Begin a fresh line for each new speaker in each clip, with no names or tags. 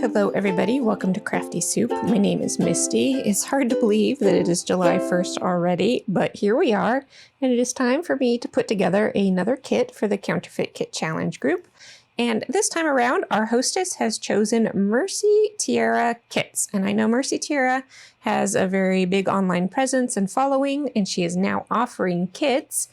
Hello everybody, welcome to Crafty Soup. My name is Misty. It's hard to believe that it is July 1st already, but here we are, and it is time for me to put together another kit for the Counterfeit Kit Challenge group. And this time around, our hostess has chosen Mercy Tiara Kits. And I know Mercy Tiara has a very big online presence and following, and she is now offering kits.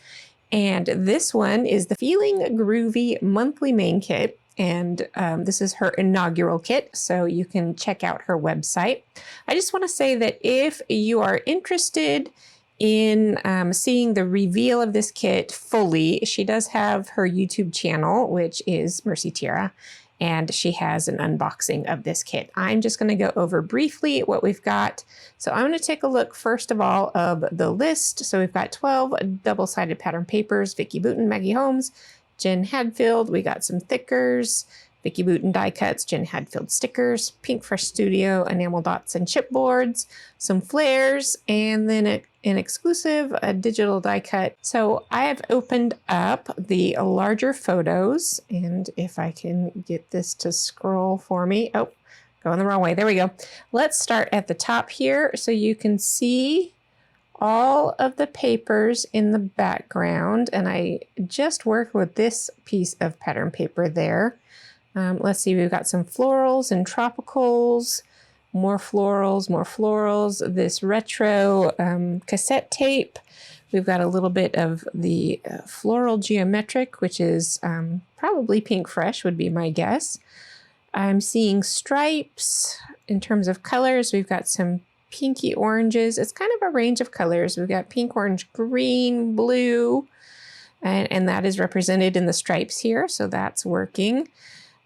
And this one is the Feeling Groovy Monthly Main Kit. And this is her inaugural kit, so you can check out her website. I just want to say that if you are interested in seeing the reveal of this kit fully, she does have her YouTube channel, which is Mercy Tiara, and she has an unboxing of this kit. I'm just going to go over briefly what we've got. So I'm going to take a look first of all of the list. So we've got 12 double-sided pattern papers, Vicki Boutin, Maggie Holmes, Jen Hadfield. We got some thickers, Vicki Boutin die cuts, Jen Hadfield stickers, Pink Fresh Studio enamel dots and chipboards, some flares, and then an exclusive digital die cut. So I have opened up the larger photos, and if I can get this to scroll for me. Oh, going the wrong way. There we go. Let's start at the top here so you can see all of the papers in the background, and I just worked with this piece of pattern paper there. Let's see, we've got some florals and tropicals, more florals, this retro cassette tape. We've got a little bit of the floral geometric, which is probably Pink Fresh would be my guess. I'm seeing stripes. In terms of colors, we've got some pinky oranges. It's kind of a range of colors. We've got pink, orange, green, blue, and that is represented in the stripes here, so that's working.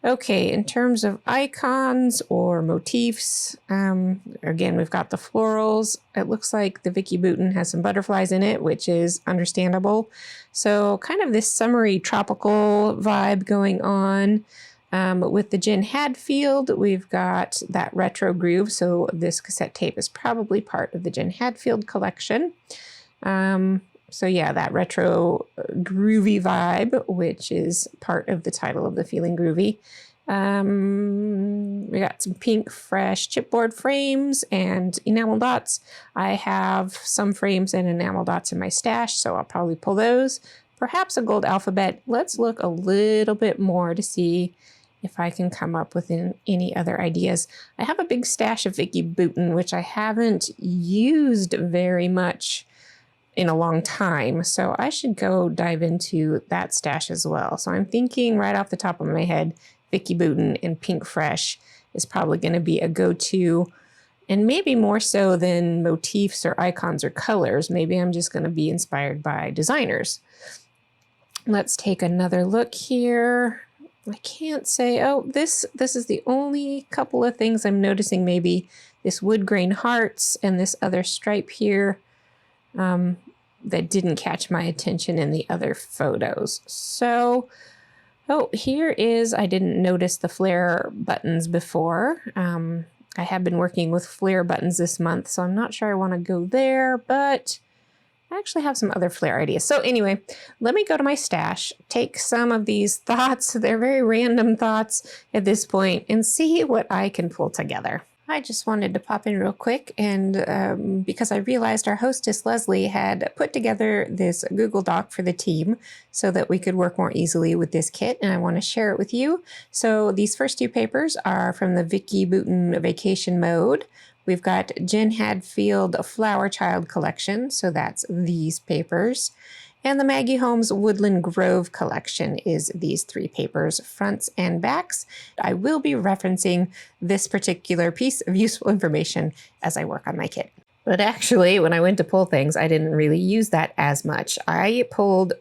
Okay, in terms of icons or motifs, again, we've got the florals. It looks like the Vicki Boutin has some butterflies in it, which is understandable. So kind of this summery tropical vibe going on. With the Jen Hadfield, we've got that retro groove, so this cassette tape is probably part of the Jen Hadfield collection. So yeah, that retro groovy vibe, which is part of the title of the Feeling Groovy. We got some Pink Fresh chipboard frames and enamel dots. I have some frames and enamel dots in my stash, so I'll probably pull those. Perhaps a gold alphabet. Let's look a little bit more to see if I can come up with any other ideas. I have a big stash of Vicki Boutin, which I haven't used very much in a long time, so I should go dive into that stash as well. So I'm thinking right off the top of my head, Vicki Boutin and Pink Fresh is probably going to be a go-to, and maybe more so than motifs or icons or colors. Maybe I'm just going to be inspired by designers. Let's take another look here. I can't say, oh, this is the only couple of things I'm noticing, maybe this wood grain hearts and this other stripe here that didn't catch my attention in the other photos. So, oh, here is, I didn't notice the flare buttons before. I have been working with flare buttons this month, so I'm not sure I want to go there, but I actually have some other flare ideas. So anyway, let me go to my stash, take some of these thoughts, they're very random thoughts at this point, and see what I can pull together. I just wanted to pop in real quick, and because I realized our hostess Leslie had put together this Google Doc for the team so that we could work more easily with this kit, and I want to share it with you. So these first two papers are from the Vicki Boutin Vacation Mode. We've got Jen Hadfield Flower Child Collection, so that's these papers. And the Maggie Holmes Woodland Grove Collection is these three papers, fronts and backs. I will be referencing this particular piece of useful information as I work on my kit. But actually, when I went to pull things, I didn't really use that as much. I pulled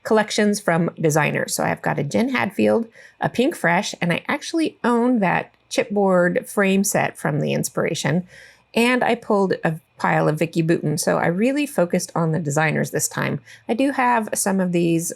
collections from designers. So I've got a Jen Hadfield, a Pink Fresh, and I actually own that chipboard frame set from the inspiration, and I pulled a pile of Vicki Boutin, so I really focused on the designers this time. I do have some of these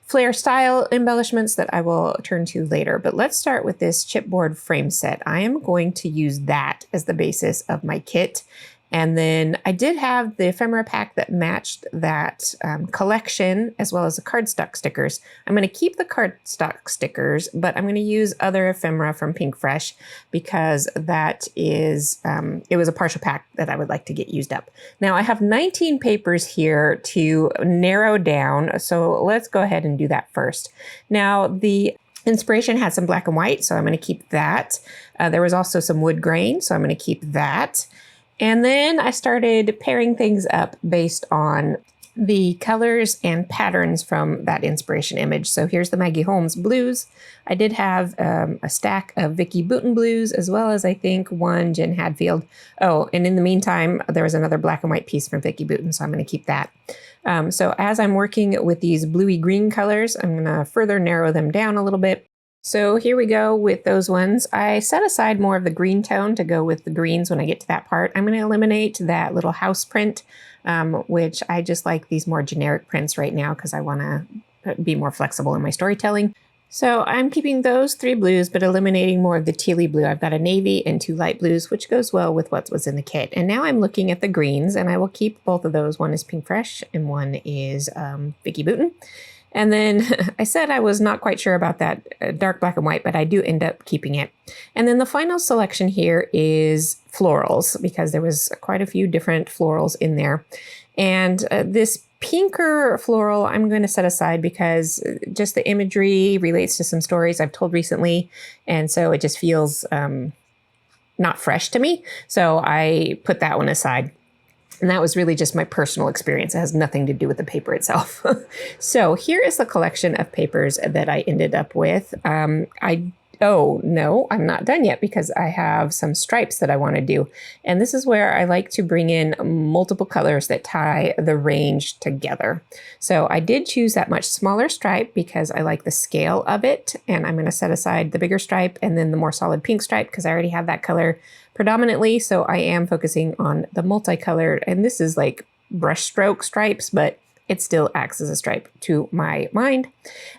flare style embellishments that I will turn to later, but let's start with this chipboard frame set. I am going to use that as the basis of my kit, And then I did have the ephemera pack that matched that collection, as well as the cardstock stickers. I'm going to keep the cardstock stickers, but I'm going to use other ephemera from Pink Fresh because that is, it was a partial pack that I would like to get used up. Now I have 19 papers here to narrow down, so let's go ahead and do that first. Now the inspiration had some black and white, so I'm going to keep that. There was also some wood grain, so I'm going to keep that. And then I started pairing things up based on the colors and patterns from that inspiration image. So here's the Maggie Holmes blues. I did have a stack of Vicki Boutin blues, as well as I think one Jen Hadfield. Oh, and in the meantime, there was another black and white piece from Vicki Boutin, so I'm going to keep that. So as I'm working with these bluey green colors, I'm going to further narrow them down a little bit. So here we go with those ones. I set aside more of the green tone to go with the greens when I get to that part. I'm going to eliminate that little house print, which I just like these more generic prints right now because I want to be more flexible in my storytelling. So I'm keeping those 3 blues, but eliminating more of the tealy blue. I've got a navy and 2 light blues, which goes well with what was in the kit. And now I'm looking at the greens, and I will keep both of those. One is Pink Fresh and one is Vicki Boutin. And then I said I was not quite sure about that dark black and white, but I do end up keeping it. And then the final selection here is florals, because there was quite a few different florals in there. And this pinker floral I'm going to set aside because just the imagery relates to some stories I've told recently. And so it just feels not fresh to me. So I put that one aside. And that was really just my personal experience. It has nothing to do with the paper itself. So here is the collection of papers that I ended up with. Oh, no, I'm not done yet because I have some stripes that I want to do. And this is where I like to bring in multiple colors that tie the range together. So I did choose that much smaller stripe because I like the scale of it. And I'm going to set aside the bigger stripe and then the more solid pink stripe because I already have that color predominantly. So I am focusing on the multicolored, and this is like brush stroke stripes, but it still acts as a stripe to my mind.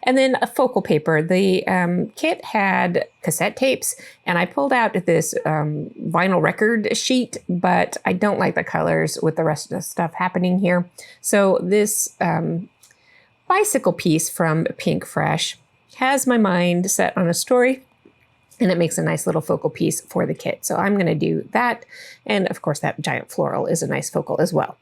And then a focal paper. The kit had cassette tapes, and I pulled out this vinyl record sheet, but I don't like the colors with the rest of the stuff happening here. So this bicycle piece from Pink Fresh has my mind set on a story, and it makes a nice little focal piece for the kit. So I'm going to do that. And of course, that giant floral is a nice focal as well.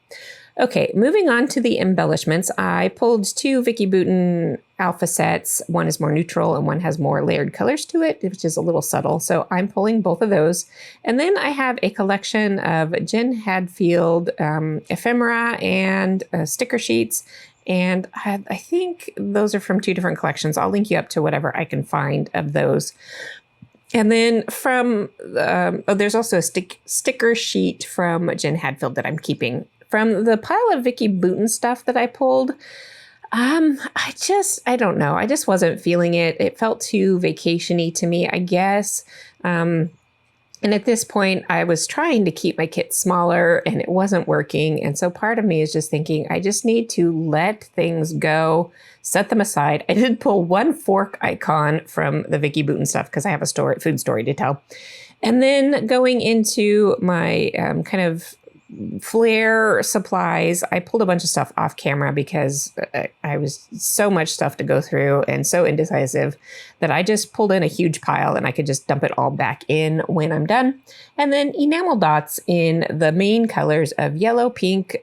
Okay, moving on to the embellishments. I pulled 2 Vicki Boutin alpha sets. One is more neutral and one has more layered colors to it, which is a little subtle. So I'm pulling both of those. And then I have a collection of Jen Hadfield ephemera and sticker sheets. And I think those are from 2 different collections. I'll link you up to whatever I can find of those. And then from, there's also a sticker sheet from Jen Hadfield that I'm keeping. From the pile of Vicki Boutin stuff that I pulled, I don't know. I just wasn't feeling it. It felt too vacation-y to me, I guess. And at this point, I was trying to keep my kit smaller and it wasn't working. And so part of me is just thinking, I just need to let things go, set them aside. I did pull 1 fork icon from the Vicki Boutin stuff because I have a food story to tell. And then going into my kind of flair supplies, I pulled a bunch of stuff off camera because I was so much stuff to go through and so indecisive that I just pulled in a huge pile and I could just dump it all back in when I'm done. And then enamel dots in the main colors of yellow, pink,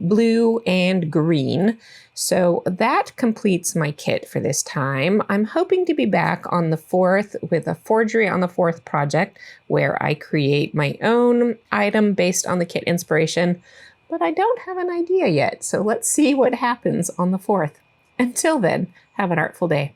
blue, and green. So that completes my kit for this time. I'm hoping to be back on the 4th with a Forgery on the 4th project where I create my own item based on the kit inspiration, but I don't have an idea yet. So let's see what happens on the 4th. Until then, have an artful day.